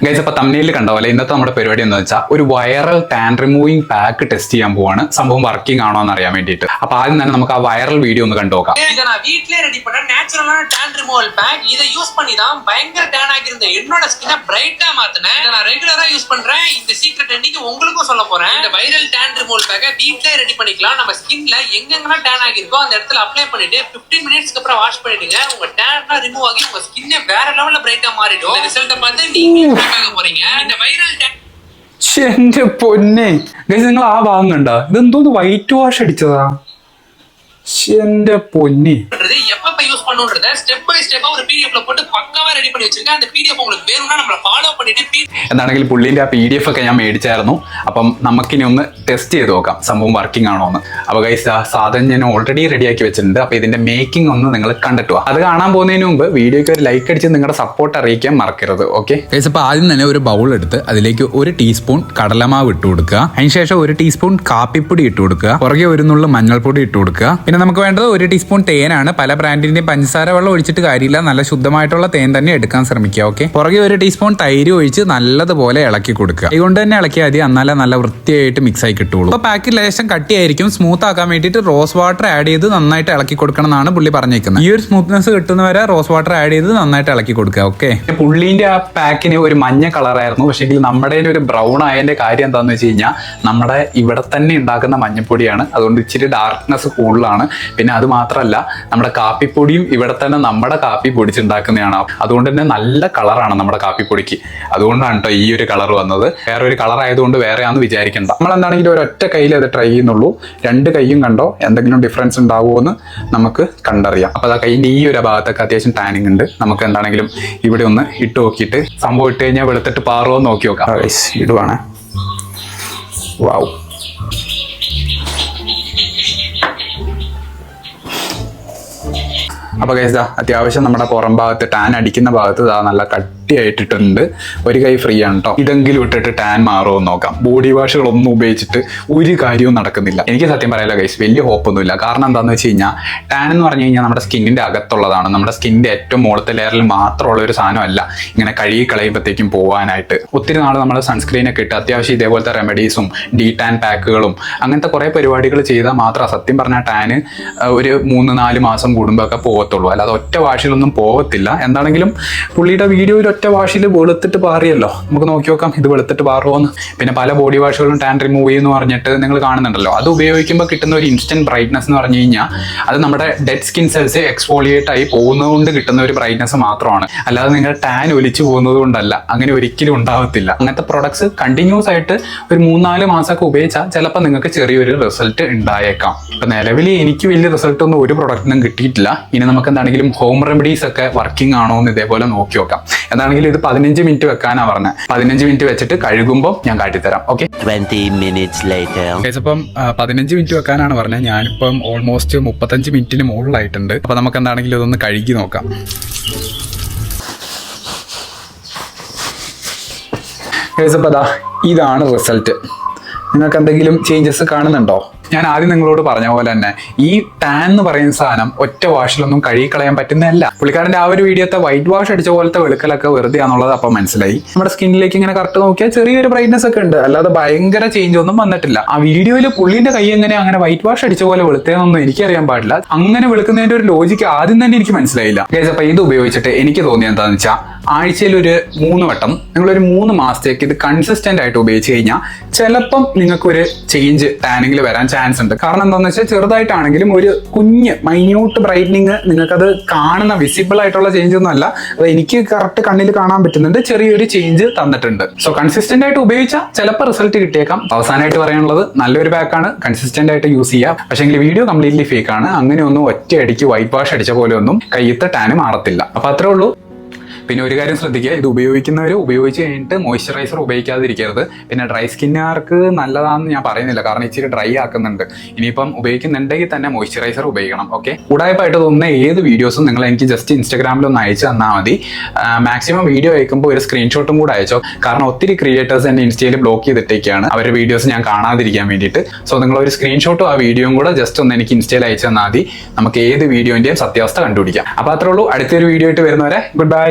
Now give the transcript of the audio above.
Guys, അപ്പോൾ തമ്മിലിൽ കണ്ട പോലെ ഇന്നത്തെ നമ്മുടെ പരിപാടി എന്ന് വെച്ചാൽ ഒരു viral tan removing pack test ചെയ്യാൻ പോവാണ്. സംഭവം വർക്കിംഗ് ആണോ എന്ന് അറിയാൻ വേണ്ടിയിട്ട്. അപ്പൊ ആദ്യം തന്നെ നമുക്ക് ആ വൈറൽ വീഡിയോ ഒന്ന് കണ്ടുനോക്കാം. வீட்லயே ரெடி பண்ண நேச்சுரலான டான் ரிமூவல் பேக். இதை யூஸ் பண்ணி தான் பயங்கர டான் ஆகிருந்த என்னோட ஸ்கின்னை பிரைட்டா மாத்தினேன். இதை நான் ரெகுலரா யூஸ் பண்றேன். இந்த சீக்ரெட் இன்னைக்கு உங்களுக்கும் சொல்ல போறேன். இந்த வைரல் டான் ரிமூவல் பேக்கை வீட்லயே ரெடி பண்ணிக்கலாம். நம்ம ஸ்கின்ல எங்கெங்கெல்லாம் டான் ஆகிருக்கோ அந்த இடத்துல அப்ளை பண்ணிட்டு 15 மினிட்ஸ்க்கு அப்புறம் வாஷ் பண்ணிடுங்க. உங்க டான்லாம் ரிமூவ் ஆகி உங்க ஸ்கின்னே வேற லெவல்ல பிரைட்டா மாறிடும். இந்த ரிசல்ட்டை பார்த்து நீங்க பார்க்க போறீங்க. இந்த வைரல் എന്റെ പൊന്നെ ഗൈസ്, നിങ്ങൾ ആ ഭാഗം കണ്ട? ഇതെന്തോന്ന് വൈറ്റ് വാഷ് അടിച്ചതാ? എന്റെ പൊന്നി, எப்ப யூஸ் பண்ணுன்றத ஸ்டெப் பை ஸ்டெப்பா ஒரு பிடிஎஃப்ல போட்டு பக்காவா ரெடி பண்ணி வச்சிருக்கேன். அந்த பிடிஎஃப் உங்களுக்கு வேணும்னா நம்மள ஃபாலோ பண்ணிட்டு എന്താണെങ്കിൽ പുള്ളിന്റെ ആ PDF ഒക്കെ ഞാൻ മേടിച്ചായിരുന്നു. അപ്പം നമുക്കിനി ഒന്ന് ടെസ്റ്റ് ചെയ്ത് നോക്കാം സംഭവം വർക്കിംഗ് ആണോ എന്ന്. അപ്പൊ ഗൈസ്, ആ സാധനം ഞാൻ ഓൾറെഡി റെഡിയാക്കി വെച്ചിട്ടുണ്ട്. അപ്പൊ ഇതിന്റെ മേക്കിംഗ് ഒന്ന് നിങ്ങൾ കണ്ടിട്ട് വാ. അത് കാണാൻ പോകുന്നതിന് മുമ്പ് വീഡിയോക്ക് ഒരു ലൈക്ക് അടിച്ച് നിങ്ങളുടെ സപ്പോർട്ട് അറിയിക്കാൻ മറക്കരുത്. ഓക്കെ ഗൈസ്, അപ്പൊ ആദ്യം തന്നെ ഒരു ബൗൾ എടുത്ത് അതിലേക്ക് 1 ടീസ്പൂൺ കടലമാവ് ഇട്ട് കൊടുക്കുക. അതിനുശേഷം 1 ടീസ്പൂൺ കാപ്പിപ്പൊടി ഇട്ട് കൊടുക്കുക. പുറകെ 1 നുള്ളു മഞ്ഞൾപ്പൊടി ഇട്ട് കൊടുക്കുക. പിന്നെ നമുക്ക് വേണ്ടത് 1 ടീസ്പൂൺ തേനാണ്. പല ബ്രാൻഡിന്റെയും പഞ്ചസാര വെള്ളം ഒഴിച്ചിട്ട് കാര്യമില്ല, നല്ല ശുദ്ധമായിട്ടുള്ള തേൻ തന്നെ എടുക്കാൻ ശ്രമിക്കുക. ഓക്കെ, പുറകെ 1 ടീസ്പൂൺ തൈര് ഒഴിച്ച് നല്ലതുപോലെ ഇളക്കി കൊടുക്കുക. ഇതുകൊണ്ട് തന്നെ ഇളക്കിയാൽ മതി, എന്നാലേ നല്ല വൃത്തിയായിട്ട് മിക്സ് ആയി കിട്ടുള്ളൂ. അപ്പൊ പാക്കിൽ ലേശം കട്ടിയായിരിക്കും. സ്മൂത്ത് ആക്കാൻ വേണ്ടിയിട്ട് റോസ് വാട്ടർ ആഡ് ചെയ്ത് നന്നായിട്ട് ഇളക്കി കൊടുക്കണം എന്നാണ് പുള്ളി പറഞ്ഞേക്കുന്നത്. ഈ ഒരു സ്മൂത്ത്നെസ് കിട്ടുന്നവരെ റോസ് വാട്ടർ ആഡ് ചെയ്ത് നന്നായിട്ട് ഇളക്കി കൊടുക്കുക. ഓക്കെ, പുള്ളിന്റെ ആ പാക്കിന് ഒരു മഞ്ഞ കളറായിരുന്നു. പക്ഷേ നമ്മുടെ ഒരു ബ്രൗൺ ആയതിന്റെ കാര്യം എന്താണെന്ന് വെച്ച് കഴിഞ്ഞാൽ നമ്മുടെ ഇവിടെ തന്നെ ഉണ്ടാക്കുന്ന മഞ്ഞപ്പൊടിയാണ്. അതുകൊണ്ട് ഇച്ചിരി ഡാർക്ക്നെസ് കൂടുതലാണ്. പിന്നെ അത് മാത്രമല്ല, നമ്മുടെ കാപ്പിപ്പൊടിയും ഇവിടെ തന്നെ നമ്മുടെ കാപ്പി പൊടിച്ചുണ്ടാക്കുന്നതാണ്. അതുകൊണ്ട് തന്നെ നല്ല കളറാണ് നമ്മുടെ കാപ്പിപ്പൊടിക്ക്. അതുകൊണ്ടാണ് കേട്ടോ ഈ ഒരു കളർ വന്നത്. വേറെ ഒരു കളർ ആയതുകൊണ്ട് വേറെയാണെന്ന് വിചാരിക്കണ്ട. നമ്മൾ എന്താണെങ്കിലും ഒരൊറ്റ കയ്യിൽ അത് ട്രൈ ചെയ്യുന്നുള്ളൂ. 2 കൈയും കണ്ടോ എന്തെങ്കിലും ഡിഫറൻസ് ഉണ്ടാവുമോ എന്ന് നമുക്ക് കണ്ടറിയാം. അപ്പോൾ ആ കൈയിൻ്റെ ഈ ഒരു ഭാഗത്തൊക്കെ അത്യാവശ്യം ടാനിങ് ഉണ്ട്. നമുക്ക് എന്താണെങ്കിലും ഇവിടെ ഒന്ന് ഇട്ട് നോക്കിയിട്ട് സംഭവം ഇട്ട് കഴിഞ്ഞാൽ വെളുത്തിട്ട് പാറുമോ എന്ന് നോക്കി നോക്കാം. ഇടുവാണ്. വാവ്, അപ്പോൾ ഗൈസ്, അത്യാവശ്യം നമ്മുടെ പുറം ഭാഗത്ത് ടാൻ അടിക്കുന്ന ഭാഗത്ത് നല്ല കട്ടിയായിട്ടിട്ടുണ്ട്. ഒരു കൈ ഫ്രീ ആണ് കേട്ടോ. ഇതെങ്കിലും ഇട്ടിട്ട് ടാൻ മാറുമോ എന്ന് നോക്കാം. ബോഡി വാഷുകളൊന്നും ഉപയോഗിച്ചിട്ട് ഒരു കാര്യവും നടക്കുന്നില്ല. എനിക്ക് സത്യം പറയാലോ ഗൈസ്, വലിയ ഹോപ്പൊന്നുമില്ല. കാരണം എന്താണെന്ന് വെച്ച് കഴിഞ്ഞാൽ ടാൻ എന്ന് പറഞ്ഞു കഴിഞ്ഞാൽ നമ്മുടെ സ്കിന്നിന്റെ അകത്തുള്ളതാണ്. നമ്മുടെ സ്കിന്നിന്റെ ഏറ്റവും മുകളിലത്തെ ലെയറിൽ മാത്രമുള്ള ഒരു സാധനമല്ല ഇങ്ങനെ കഴുകി കളയുമ്പോഴത്തേക്കും പോകാനായിട്ട്. ഒത്തിരി നാൾ നമ്മൾ സൺസ്ക്രീനൊക്കെ ഇട്ട് അത്യാവശ്യം ഇതേപോലത്തെ റെമഡീസും ഡി ടാൻ പാക്കുകളും അങ്ങനത്തെ കുറേ പരിപാടികൾ ചെയ്താൽ മാത്രം സത്യം പറഞ്ഞാൽ ടാന് ഒരു 3-4 മാസം കൂടുമ്പോൾ ഒക്കെ പോകത്തുള്ളൂ. അല്ലാതെ ഒറ്റ വാഷിലൊന്നും പോകത്തില്ല. എന്താണെങ്കിലും പുള്ളിയുടെ വീഡിയോയിൽ ഒറ്റ വാഷിൽ വെളുത്തിട്ട് പാറിയല്ലോ. നമുക്ക് നോക്കി നോക്കാം ഇത് വെളുത്തിട്ട് പാറുമോന്ന്. പിന്നെ പല ബോഡി വാഷുകളും ടാൻ റിമൂവ് ചെയ്യുമെന്ന് പറഞ്ഞിട്ട് നിങ്ങൾ കാണുന്നുണ്ടല്ലോ. അത് ഉപയോഗിക്കുമ്പോൾ കിട്ടുന്ന ഒരു ഇൻസ്റ്റന്റ് ബ്രൈറ്റ്നസ് എന്ന് പറഞ്ഞു കഴിഞ്ഞാൽ അത് നമ്മുടെ ഡെഡ് സ്കിൻ സെൽസ് എക്സ്ഫോളിയേറ്റ് ആയി പോകുന്നതുകൊണ്ട് കിട്ടുന്ന ഒരു ബ്രൈറ്റ്നസ് മാത്രമാണ്. അല്ലാതെ നിങ്ങൾ ടാൻ ഒലിച്ചു പോകുന്നത് കൊണ്ടല്ല. അങ്ങനെ ഒരിക്കലും ഉണ്ടാവത്തില്ല. അങ്ങനത്തെ പ്രൊഡക്ട്സ് കണ്ടിന്യൂസ് ആയിട്ട് ഒരു 3-4 മാസമൊക്കെ ഉപയോഗിച്ചാൽ ചിലപ്പോൾ നിങ്ങൾക്ക് ചെറിയൊരു റിസൾട്ട് ഉണ്ടായേക്കാം. ഇപ്പം നിലവിൽ എനിക്ക് വലിയ റിസൾട്ട് ഒന്നും ഒരു പ്രൊഡക്റ്റിനും കിട്ടിയിട്ടില്ല. ഇനി നമുക്ക് എന്താണെങ്കിലും ഹോം റെമഡീസ് ഒക്കെ വർക്കിംഗ് ആണോ എന്ന് ഇതേപോലെ നോക്കി നോക്കാം. എന്താണെങ്കിലും ഇത് 15 മിനിറ്റ് വെക്കാനാണ് പറഞ്ഞത്. 15 മിനിറ്റ് വെച്ചിട്ട് കഴുകുമ്പോൾ ഞാൻ കാട്ടിത്തരാം. Okay, 20 minutes later. അപ്പം 15 മിനിറ്റ് വെക്കാനാണ് പറഞ്ഞത്. ഞാനിപ്പം ഓൾമോസ്റ്റ് 35 മിനിറ്റിന് മുകളിലായിട്ടുണ്ട്. അപ്പൊ നമുക്ക് എന്താണെങ്കിലും ഇതൊന്ന് കഴുകി നോക്കാം. അപ്പോൾ ഇതാണ് റിസൾട്ട്. നിങ്ങൾക്ക് എന്തെങ്കിലും ചേഞ്ചസ് കാണുന്നുണ്ടോ? ഞാൻ ആദ്യം നിങ്ങളോട് പറഞ്ഞ പോലെ തന്നെ ഈ ടാൻ എന്ന് പറയുന്ന സാധനം ഒറ്റ വാഷിലൊന്നും കഴുകിക്കളയാൻ പറ്റുന്നതല്ല. പുള്ളിക്കാരൻ്റെ ആ ഒരു വീഡിയോത്തെ വൈറ്റ് വാഷ് അടിച്ച പോലത്തെ വെളുക്കലൊക്കെ വെറുതെ ആണെന്നുള്ളത് അപ്പം മനസ്സിലായി. നമ്മുടെ സ്കിന്നിലേക്ക് ഇങ്ങനെ കറക്റ്റ് നോക്കിയാൽ ചെറിയൊരു ബ്രൈറ്റ്നസ് ഒക്കെ ഉണ്ട്. അല്ലാതെ ഭയങ്കര ചേഞ്ച് ഒന്നും വന്നിട്ടില്ല. ആ വീഡിയോയിൽ പുള്ളിന്റെ കൈ എങ്ങനെ അങ്ങനെ വൈറ്റ് വാഷ് അടിച്ച പോലെ വെളുത്തേന്നൊന്നും എനിക്കറിയാൻ പാടില്ല. അങ്ങനെ വെളുക്കുന്നതിന്റെ ഒരു ലോജിക്ക് ആദ്യം തന്നെ എനിക്ക് മനസ്സിലായില്ല. അപ്പൊ ഇത് ഉപയോഗിച്ചിട്ട് എനിക്ക് തോന്നിയത് എന്താണെന്ന് വെച്ചാൽ ആഴ്ചയിൽ ഒരു 3 വട്ടം നിങ്ങളൊരു 3 മാസത്തേക്ക് ഇത് കൺസിസ്റ്റന്റ് ആയിട്ട് ഉപയോഗിച്ച് കഴിഞ്ഞാൽ ചിലപ്പം നിങ്ങൾക്കൊരു ചേഞ്ച് ടാനിങ്ങിൽ വരാൻ ചാൻസ് ഉണ്ട്. കാരണം എന്താണെന്ന് വെച്ചാൽ ചെറുതായിട്ടാണെങ്കിലും ഒരു കുഞ്ഞ് മൈന്യൂട്ട് ബ്രൈറ്റനിങ് നിങ്ങൾക്കത് കാണുന്ന വിസിബിൾ ആയിട്ടുള്ള ചേഞ്ച് ഒന്നും അല്ല. അത് എനിക്ക് കറക്റ്റ് കണ്ണിൽ കാണാൻ പറ്റുന്നുണ്ട്. ചെറിയൊരു ചേഞ്ച് തന്നിട്ടുണ്ട്. സോ കൺസിസ്റ്റന്റ് ആയിട്ട് ഉപയോഗിച്ചാൽ ചിലപ്പോൾ റിസൾട്ട് കിട്ടിയേക്കാം. അവസാനമായിട്ട് പറയാനുള്ളത് നല്ലൊരു പാക്കാണ്, കൺസിസ്റ്റന്റ് ആയിട്ട് യൂസ് ചെയ്യാം. പക്ഷേ വീഡിയോ കംപ്ലീറ്റ്ലി ഫേക്ക് ആണ്. അങ്ങനെയൊന്നും ഒറ്റയടിക്ക് വൈറ്റ് വാഷ് അടിച്ച പോലെ ഒന്നും കയ്യത്തെ ടാന് മാറത്തില്ല. അപ്പൊ അത്രേ ഉള്ളൂ. പിന്നെ ഒരു കാര്യം ശ്രദ്ധിക്കുക, ഇത് ഉപയോഗിക്കുന്നവർ ഉപയോഗിച്ച് കഴിഞ്ഞിട്ട് മോയ്സ്ചറൈസർ ഉപയോഗിക്കാതിരിക്കരുത്. പിന്നെ ഡ്രൈ സ്കിന്നുകാർക്ക് നല്ലതാണെന്ന് ഞാൻ പറയുന്നില്ല, കാരണം ഇച്ചിരി ഡ്രൈ ആക്കുന്നുണ്ട്. ഇനിയിപ്പം ഉപയോഗിക്കുന്നുണ്ടെങ്കിൽ തന്നെ മോയ്സ്ചറൈസർ ഉപയോഗിക്കണം. ഓക്കെ, ഉടായ്പായിട്ട് തോന്നുന്ന ഏത് വീഡിയോസും നിങ്ങൾ എനിക്ക് ജസ്റ്റ് ഇൻസ്റ്റാഗ്രാമിൽ ഒന്ന് അയച്ചു തന്നാൽ മതി. മാക്സിമം വീഡിയോ അയക്കുമ്പോൾ ഒരു സ്ക്രീൻഷോട്ടും കൂടെ അയച്ചോ. കാരണം ഒത്തിരി ക്രിയേറ്റേഴ്സ് എൻ്റെ ഇൻസ്റ്റയിൽ ബ്ലോക്ക് ചെയ്തിട്ടേക്കാണ് അവരുടെ വീഡിയോസ് ഞാൻ കാണാതിരിക്കാൻ വേണ്ടിയിട്ട്. സോ നിങ്ങൾ ഒരു സ്ക്രീൻഷോട്ടും ആ വീഡിയോയും കൂടെ ജസ്റ്റ് ഒന്ന് എനിക്ക് ഇൻസ്റ്റയിൽ അയച്ചു തന്നാൽ മതി. നമുക്ക് ഏത് വീഡിയോൻ്റെയും സത്യാവസ്ഥ കണ്ടുപിടിക്കാം. അപ്പോൾ അത്രേ ഉള്ളൂ. അടുത്തൊരു വീഡിയോ ആയിട്ട് വരുന്നവരെ ഗുഡ് ബൈ.